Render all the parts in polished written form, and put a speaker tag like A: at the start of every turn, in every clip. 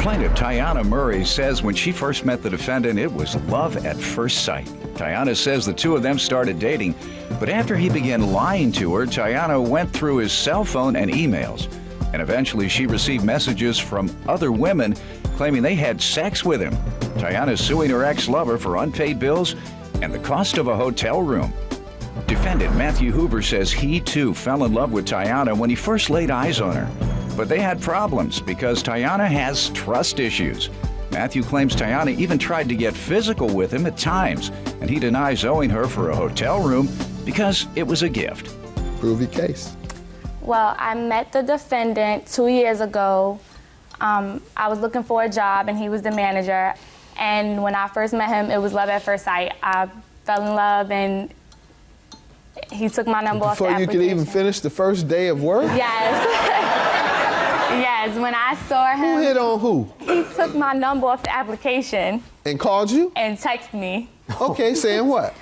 A: Plaintiff Tiana Murray says when she first met the defendant, it was love at first sight. Tiana says the two of them started dating, but after he began lying to her, Tiana went through his cell phone and emails, and eventually she received messages from other women claiming they had sex with him. Tiana is suing her ex-lover for unpaid bills and the cost of a hotel room. Defendant Matthew Hoover says he too fell in love with Tiana when he first laid eyes on her. But they had problems because Tiana has trust issues. Matthew claims Tiana even tried to get physical with him at times, and he denies owing her for a hotel room because it was a gift.
B: Prove your case.
C: Well, I met the defendant 2 years ago. I was looking for a job, and he was the manager. And when I first met him, it was love at first sight. I fell in love, and he took my number off the application.
B: Before you could even finish the first day of work?
C: Yes. Yes, when I saw him.
B: Who hit on who?
C: He took my number off the application.
B: And called you?
C: And texted me.
B: Okay, saying what?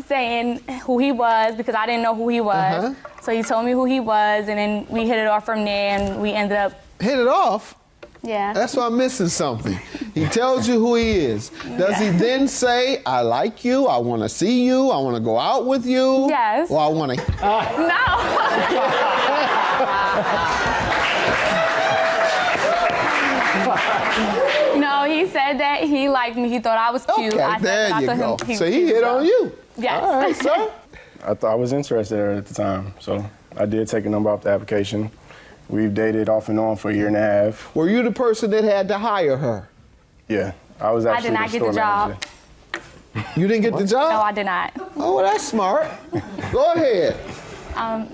C: Saying who he was, because I didn't know who he was. So he told me who he was, and then we hit it off from there, and we ended up.
B: Hit it off?
C: Yeah.
B: That's why I'm missing something. He tells you who he is. Does he then say, I like you, I want to see you, I want to go out with you?
C: Yes.
B: Or I want to...
C: No, he said that he liked me. He thought I was cute.
B: Okay,
C: I said
B: there
C: that
B: you
C: I
B: go.
C: thought him
B: So he hit on you?
C: Yes.
B: All right, sir.
D: I thought I was interested in her at the time, so I did take a number off the application. We've dated off and on for a year and a half.
B: Were you the person that had to hire her?
D: Yeah, I was actually
C: I did not get the job.
B: You didn't get the job?
C: No, I did not.
B: Oh, well, that's smart. Go ahead.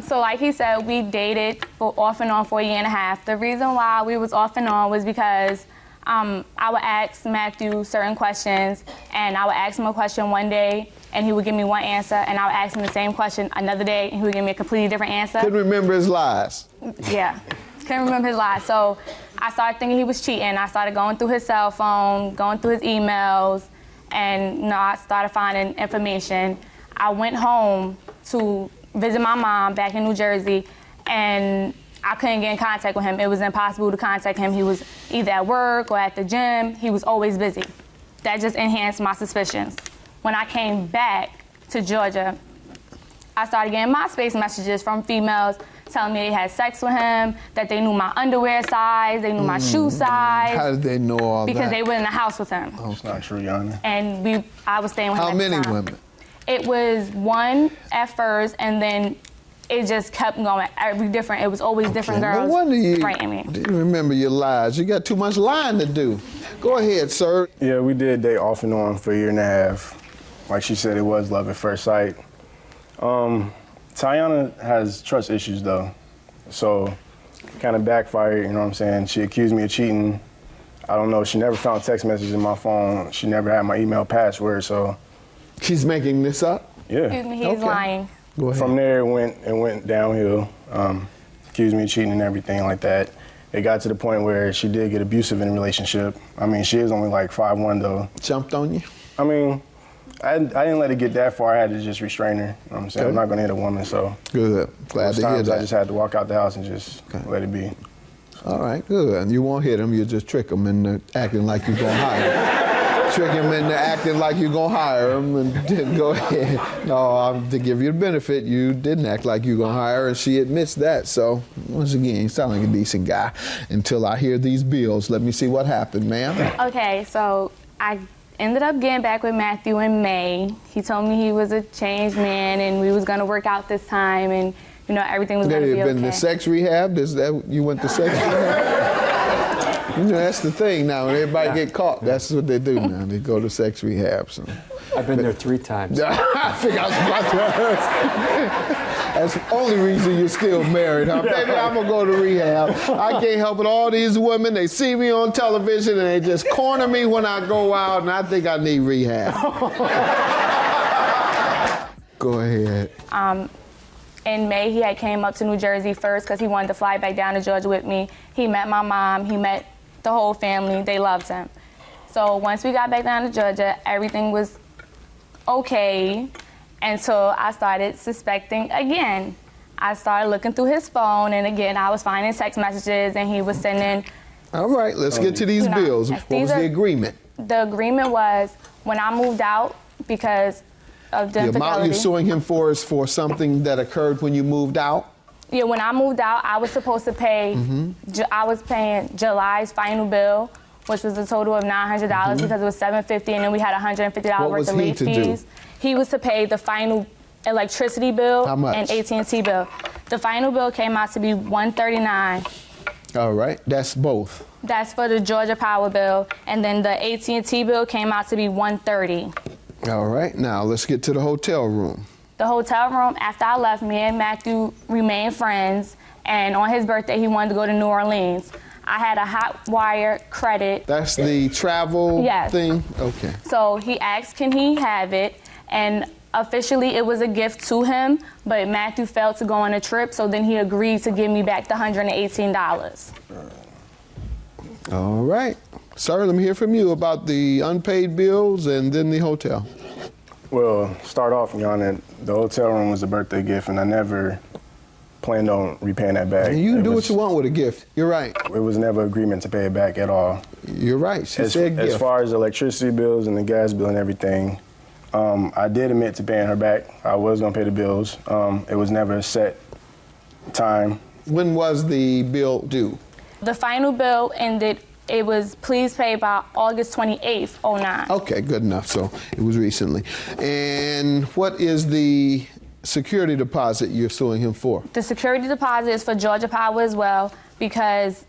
C: So like he said, we dated off and on for a year and a half. The reason why we was off and on was because I would ask Matthew certain questions, and I would ask him a question one day, and he would give me one answer, and I would ask him the same question another day, and he would give me a completely different answer.
B: Couldn't remember his lies.
C: Yeah, couldn't remember his lies. So I started thinking he was cheating. I started going through his cell phone, going through his emails, and I started finding information. I went home to visit my mom back in New Jersey, and I couldn't get in contact with him. It was impossible to contact him. He was either at work or at the gym. He was always busy. That just enhanced my suspicions. When I came back to Georgia, I started getting MySpace messages from females telling me they had sex with him, that they knew my underwear size, they knew my shoe size.
B: How did they know all that?
C: Because they were in the house with him.
D: It's not true, Yana.
C: And I was staying with him
B: How
C: at the
B: many
C: time.
B: women?
C: It was one at first, and then it just kept going. It was always different girls
B: No wonder you
C: writing me.
B: didn't remember your lies. You got too much lying to do. Go ahead, sir.
D: Yeah, we did date off and on for a year and a half. Like she said, it was love at first sight. Tiana has trust issues, though. So kind of backfired, you know what I'm saying? She accused me of cheating. I don't know, she never found text messages in my phone. She never had my email password, so.
B: She's making this up?
D: Yeah.
C: Excuse me, he's lying.
B: Go ahead.
D: From there, it went downhill. Accused me of cheating and everything like that. It got to the point where she did get abusive in a relationship. I mean, she is only like 5'1", though.
B: Jumped on you?
D: I mean, I didn't let it get that far. I had to just restrain her. You know what I'm saying?
B: Okay.
D: I'm not going to hit a woman, so.
B: Good. Glad to hear
D: Sometimes
B: that.
D: I just had to walk out the house and just let it be.
B: All right, good. And you won't hit him. You just trick him into acting like you're going to hire him. Trick him into acting like you're going to hire him, and then go ahead. No, to give you the benefit, you didn't act like you're going to hire her, and she admits that. So, once again, you sound like a decent guy. Until I hear these bills, let me see what happened, ma'am.
C: Okay, so I ended up getting back with Matthew in May. He told me he was a changed man, and we was going to work out this time, and you know, everything was going to be okay.
B: Been to sex rehab? You went to sex rehab? You know, that's the thing now. When everybody get caught, that's what they do now. They go to sex rehab. So.
E: I've been there 3 times.
B: I think I was about to ask. That's the only reason you're still married, huh? Baby, I'm going to go to rehab. I can't help it. All these women, they see me on television, and they just corner me when I go out, and I think I need rehab. Go ahead.
C: In May, he had came up to New Jersey first because he wanted to fly back down to Georgia with me. He met my mom. He met the whole family. They loved him. So once we got back down to Georgia, everything was okay until I started suspecting again. I started looking through his phone, and again, I was finding text messages, and he was sending
B: All right, let's get to these
C: No,
B: bills.
C: yes,
B: What
C: these
B: was
C: are-
B: the agreement?
C: The agreement was when I moved out because of the
B: The amount you're
C: infidelity.
B: suing him for is for something that occurred when you moved out?
C: Yeah, when I moved out, I was supposed to pay. I was paying July's final bill, which was a total of $900 because it was $750, and then we had $150
B: What
C: worth
B: was
C: of
B: he
C: late
B: to do?
C: fees. He was to pay the final electricity bill
B: How much?
C: and AT&T bill. The final bill came out to be $139.
B: All right, that's both.
C: That's for the Georgia Power bill, and then the AT&T bill came out to be $130.
B: All right, now let's get to the hotel room.
C: The hotel room, after I left, me and Matthew remained friends, and on his birthday, he wanted to go to New Orleans. I had a hot wire credit,
B: That's the travel
C: Yes.
B: thing? Okay.
C: so he asked, can he have it? And officially, it was a gift to him, but Matthew failed to go on a trip, so then he agreed to give me back the $118.
B: All right. Sir, let me hear from you about the unpaid bills and then the hotel.
D: Well, start off, Your Honor, the hotel room was a birthday gift, and I never planned on repaying that back.
B: And you can
D: It
B: do
D: was-
B: what you want with a gift. You're right.
D: It was never agreement to pay it back at all.
B: You're right. She said
D: As
B: gift.
D: far as electricity bills and the gas bill and everything, I did admit to paying her back. I was gonna pay the bills. It was never a set time.
B: When was the bill due?
C: The final bill ended, it was please pay by August 28th, 09.
B: Okay, good enough. So it was recently. And what is the security deposit you're suing him for?
C: The security deposit is for Georgia Power as well, because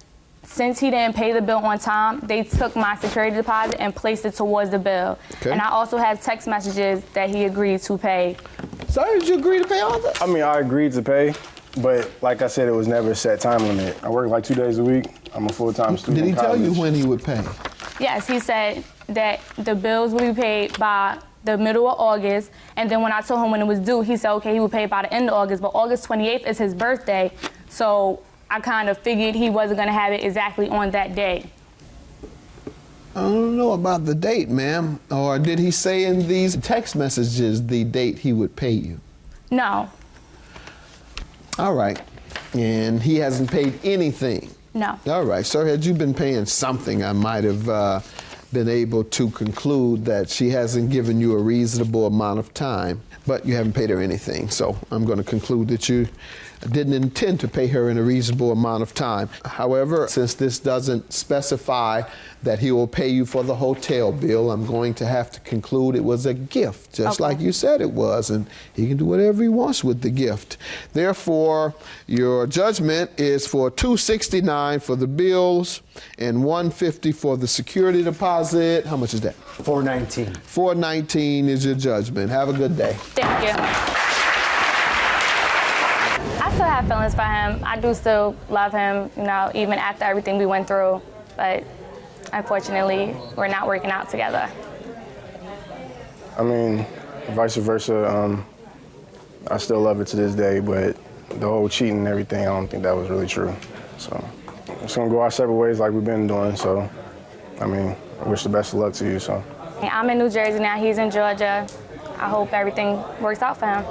C: since he didn't pay the bill on time, they took my security deposit and placed it towards the bill.
B: Okay.
C: And I also have text messages that he agreed to pay.
B: Sir, did you agree to pay all this?
D: I mean, I agreed to pay, but like I said, it was never a set time limit. I work like 2 days a week. I'm a full-time student
B: Did he
D: in
B: tell you
D: college.
B: when he would pay?
C: Yes, he said that the bills would be paid by the middle of August, and then when I told him when it was due, he said, okay, he would pay by the end of August, but August 28th is his birthday, so I kind of figured he wasn't gonna have it exactly on that day.
B: I don't know about the date, ma'am. Or did he say in these text messages the date he would pay you?
C: No,
B: All right. And he hasn't paid anything?
C: no.
B: All right. Sir, had you been paying something, I might have been able to conclude that she hasn't given you a reasonable amount of time, but you haven't paid her anything. So I'm going to conclude that you didn't intend to pay her in a reasonable amount of time. However, since this doesn't specify that he will pay you for the hotel bill, I'm going to have to conclude it was a gift, just
C: Okay.
B: like you said it was, and he can do whatever he wants with the gift. Therefore, your judgment is for $269 for the bills and $150 for the security deposit. How much is that?
E: $419.
B: $419 is your judgment. Have a good day.
C: Thank you. I still have feelings for him. I do still love him, you know, even after everything we went through. But unfortunately, we're not working out together.
D: I mean, vice versa. I still love her to this day, but the whole cheating and everything, I don't think that was really true. So it's gonna go our separate ways like we've been doing. So, I mean, I wish the best of luck to you. So.
C: I'm in New Jersey now. He's in Georgia. I hope everything works out for him.